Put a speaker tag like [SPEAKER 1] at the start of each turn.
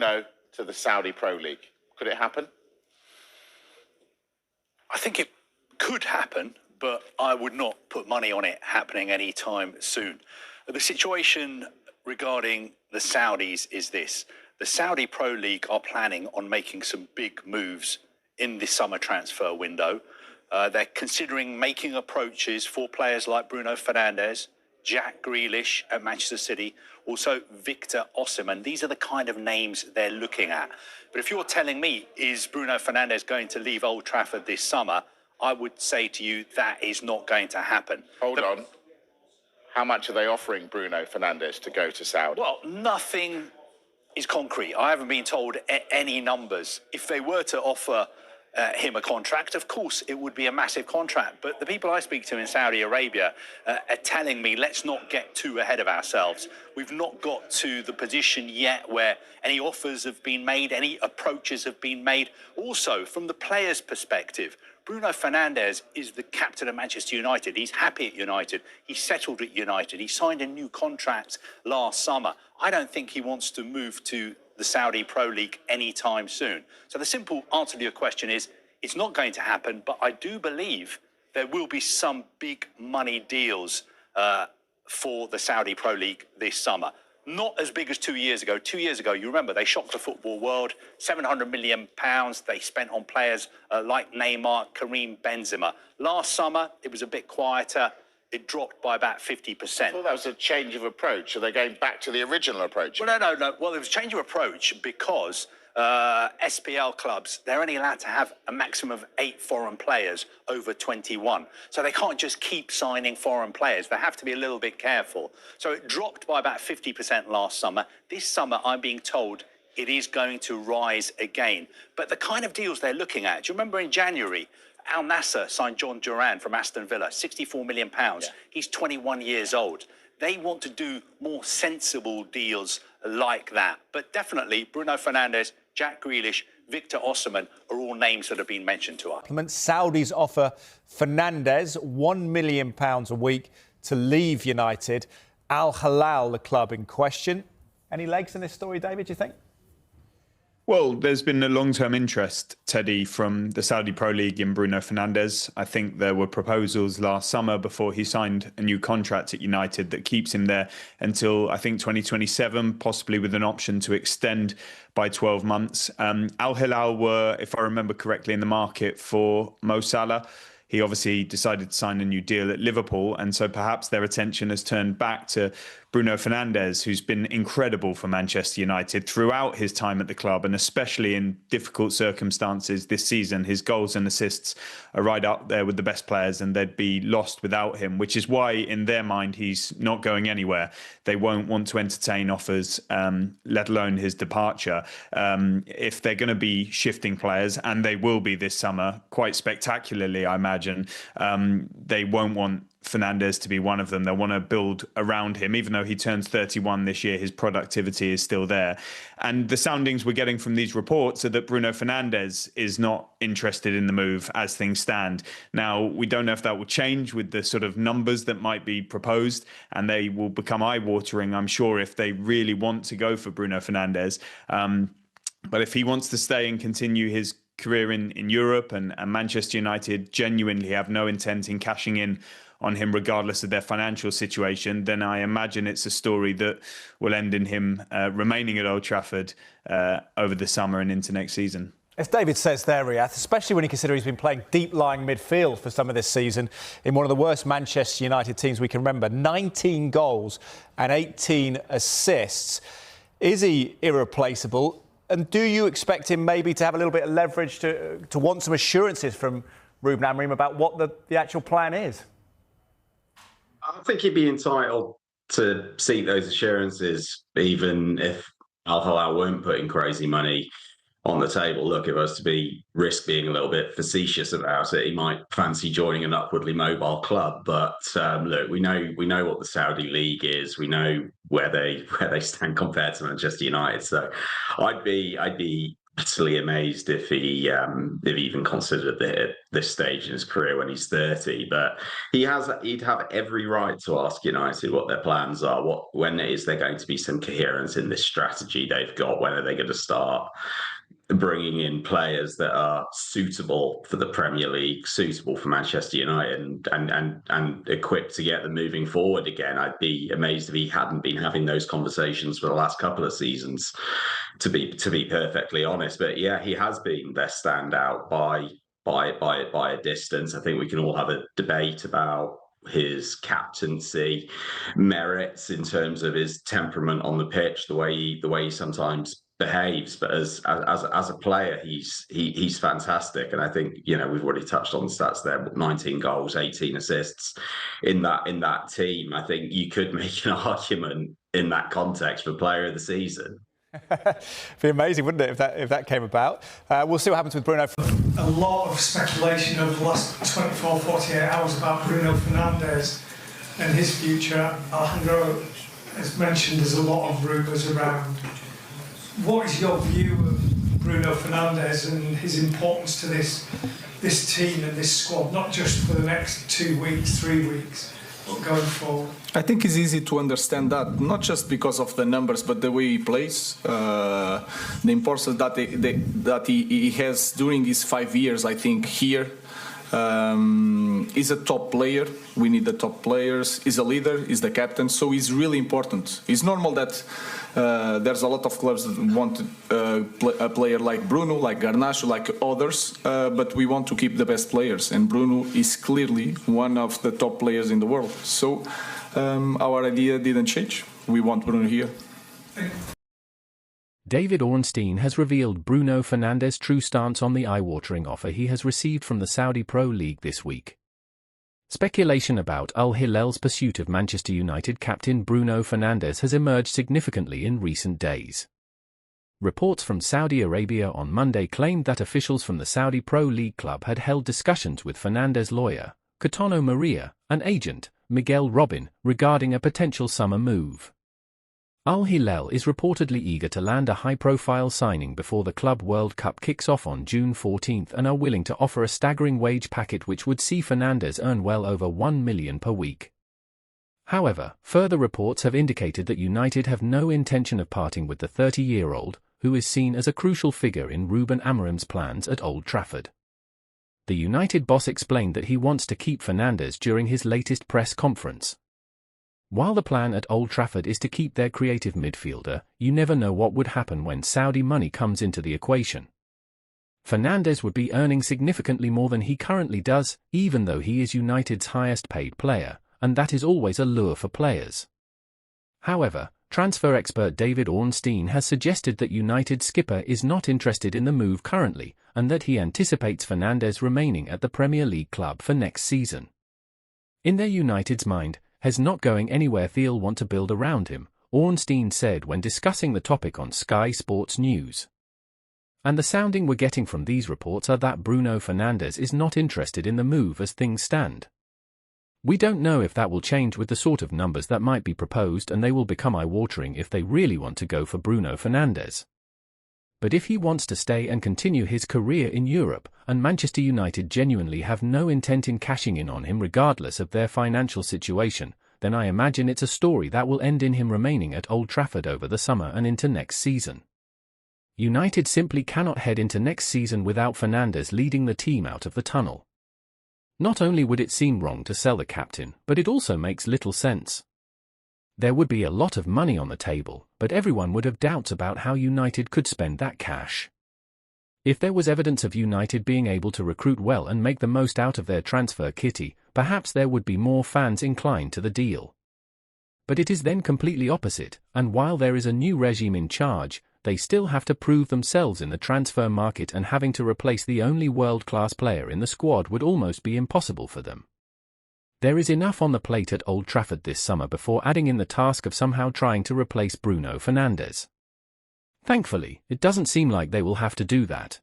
[SPEAKER 1] Bruno to the Saudi Pro League? Could it happen?
[SPEAKER 2] I think it could happen, but I would not put money on it happening anytime soon. The situation regarding the Saudis is this. The Saudi Pro League are planning on making some big moves in the summer transfer window. They're considering making approaches for players like Bruno Fernandes, Jack Grealish at Manchester City, also Victor Osimhen. These are the kind of names they're looking at. But if you're telling me, is Bruno Fernandes going to leave Old Trafford this summer, I would say to you that is not going to happen.
[SPEAKER 1] Hold on. How much are they offering Bruno Fernandes to go to Saudi?
[SPEAKER 2] Well, nothing is concrete. I haven't been told any numbers. If they were to offer him a contract, of course it would be a massive contract, but the people I speak to in Saudi Arabia are telling me, let's not get too ahead of ourselves. We've not got to the position yet where any offers have been made, any approaches have been made. Also, from the player's perspective, Bruno Fernandes is the captain of Manchester United. He's happy at United. He's settled at United. He signed a new contract last summer. I don't think he wants to move to the Saudi Pro League anytime soon. So the simple answer to your question is, it's not going to happen, but I do believe there will be some big money deals for the Saudi Pro League this summer. Not as big as 2 years ago. 2 years ago, you remember, they shocked the football world. £700 million they spent on players like Neymar, Karim Benzema. Last summer, it was a bit quieter. It dropped by about 50%.
[SPEAKER 1] Well, that was a change of approach. Are they going back to the original approach?
[SPEAKER 2] Well, no. Well, there was a change of approach because SPL clubs, they're only allowed to have a maximum of 8 foreign players over 21. So they can't just keep signing foreign players. They have to be a little bit careful. So it dropped by about 50% last summer. This summer, I'm being told it is going to rise again. But the kind of deals they're looking at, do you remember in January, Al Nassr signed John Duran from Aston Villa, £64 million. Yeah. He's 21 years old. They want to do more sensible deals like that. But definitely, Bruno Fernandes, Jack Grealish, Victor Osimhen are all names that have been mentioned to us.
[SPEAKER 3] Saudis offer Fernandes £1 million a week to leave United. Al-Hilal, the club in question. Any legs in this story, David, do you think?
[SPEAKER 4] Well, there's been a long-term interest, Teddy, from the Saudi Pro League in Bruno Fernandes. I think there were proposals last summer before he signed a new contract at United that keeps him there until, I think, 2027, possibly with an option to extend by 12 months. Al-Hilal were, if I remember correctly, in the market for Mo Salah. He obviously decided to sign a new deal at Liverpool, and so perhaps their attention has turned back to Bruno Fernandes, who's been incredible for Manchester United throughout his time at the club, and especially in difficult circumstances this season. His goals and assists are right up there with the best players, and they'd be lost without him, which is why, in their mind, he's not going anywhere. They won't want to entertain offers, let alone his departure. If they're going to be shifting players, and they will be this summer, quite spectacularly, I imagine, they won't want Fernandes to be one of them. They'll want to build around him. Even though he turns 31 this year, his productivity is still there. And the soundings we're getting from these reports are that Bruno Fernandes is not interested in the move as things stand. Now, we don't know if that will change with the sort of numbers that might be proposed, and they will become eye-watering, I'm sure, if they really want to go for Bruno Fernandes. But if he wants to stay and continue his career in Europe, and Manchester United genuinely have no intent in cashing in on him regardless of their financial situation, then I imagine it's a story that will end in him remaining at Old Trafford over the summer and into next season.
[SPEAKER 3] As David says there, Riyadh, especially when you consider he's been playing deep-lying midfield for some of this season in one of the worst Manchester United teams we can remember. 19 goals and 18 assists. Is he irreplaceable? And do you expect him maybe to have a little bit of leverage to want some assurances from Ruben Amorim about what the actual plan is?
[SPEAKER 5] I think he'd be entitled to seek those assurances, even if Al-Hilal weren't putting crazy money on the table. Look, if I was to risk being a little bit facetious about it, he might fancy joining an upwardly mobile club. But look, we know what the Saudi league is. We know where they stand compared to Manchester United. So I'd be utterly amazed if he even considered it at this stage in his career when he's 30. But he'd have every right to ask United what their plans are, when is there going to be some coherence in this strategy they've got, when are they going to start bringing in players that are suitable for the Premier League, suitable for Manchester United, and equipped to get them moving forward again. I'd be amazed if he hadn't been having those conversations for the last couple of seasons, to be perfectly honest. But yeah, he has been their standout by a distance. I think we can all have a debate about his captaincy merits in terms of his temperament on the pitch, the way he sometimes behaves, but as a player, he's fantastic. And I think, we've already touched on the stats there, but 19 goals, 18 assists in that team. I think you could make an argument in that context for player of the season.
[SPEAKER 3] Be amazing, wouldn't it, if that came about? We'll see what happens with Bruno.
[SPEAKER 6] A lot of speculation over the last 24, 48 hours about Bruno Fernandes and his future. Alejandro has mentioned there's a lot of rumours around. What is your view of Bruno Fernandes and his importance to this team and this squad, not just for the next 2 weeks, 3 weeks, but going forward?
[SPEAKER 7] I think it's easy to understand that, not just because of the numbers, but the way he plays, the importance that he has during his 5 years, I think, here. He's a top player. We need the top players. He's a leader. He's the captain. So he's really important. It's normal that there's a lot of clubs that want a player like Bruno, like Garnacho, like others. But we want to keep the best players. And Bruno is clearly one of the top players in the world. So our idea didn't change. We want Bruno here.
[SPEAKER 8] David Ornstein has revealed Bruno Fernandes' true stance on the eye-watering offer he has received from the Saudi Pro League this week. Speculation about Al-Hilal's pursuit of Manchester United captain Bruno Fernandes has emerged significantly in recent days. Reports from Saudi Arabia on Monday claimed that officials from the Saudi Pro League club had held discussions with Fernandes' lawyer, Cotano Maria, and agent, Miguel Robin, regarding a potential summer move. Al-Hilal is reportedly eager to land a high-profile signing before the Club World Cup kicks off on June 14th and are willing to offer a staggering wage packet which would see Fernandes earn well over $1 million per week. However, further reports have indicated that United have no intention of parting with the 30-year-old, who is seen as a crucial figure in Ruben Amorim's plans at Old Trafford. The United boss explained that he wants to keep Fernandes during his latest press conference. While the plan at Old Trafford is to keep their creative midfielder, you never know what would happen when Saudi money comes into the equation. Fernandes would be earning significantly more than he currently does, even though he is United's highest-paid player, and that is always a lure for players. However, transfer expert David Ornstein has suggested that United skipper is not interested in the move currently, and that he anticipates Fernandes remaining at the Premier League club for next season. In their United's mind, has not going anywhere. They'll want to build around him, Ornstein said when discussing the topic on Sky Sports News. And the sounding we're getting from these reports are that Bruno Fernandes is not interested in the move as things stand. We don't know if that will change with the sort of numbers that might be proposed, and they will become eye-watering if they really want to go for Bruno Fernandes. But if he wants to stay and continue his career in Europe, and Manchester United genuinely have no intent in cashing in on him regardless of their financial situation, then I imagine it's a story that will end in him remaining at Old Trafford over the summer and into next season. United simply cannot head into next season without Fernandes leading the team out of the tunnel. Not only would it seem wrong to sell the captain, but it also makes little sense. There would be a lot of money on the table, but everyone would have doubts about how United could spend that cash. If there was evidence of United being able to recruit well and make the most out of their transfer kitty, perhaps there would be more fans inclined to the deal. But it is then completely opposite, and while there is a new regime in charge, they still have to prove themselves in the transfer market, and having to replace the only world-class player in the squad would almost be impossible for them. There is enough on the plate at Old Trafford this summer before adding in the task of somehow trying to replace Bruno Fernandes. Thankfully, it doesn't seem like they will have to do that.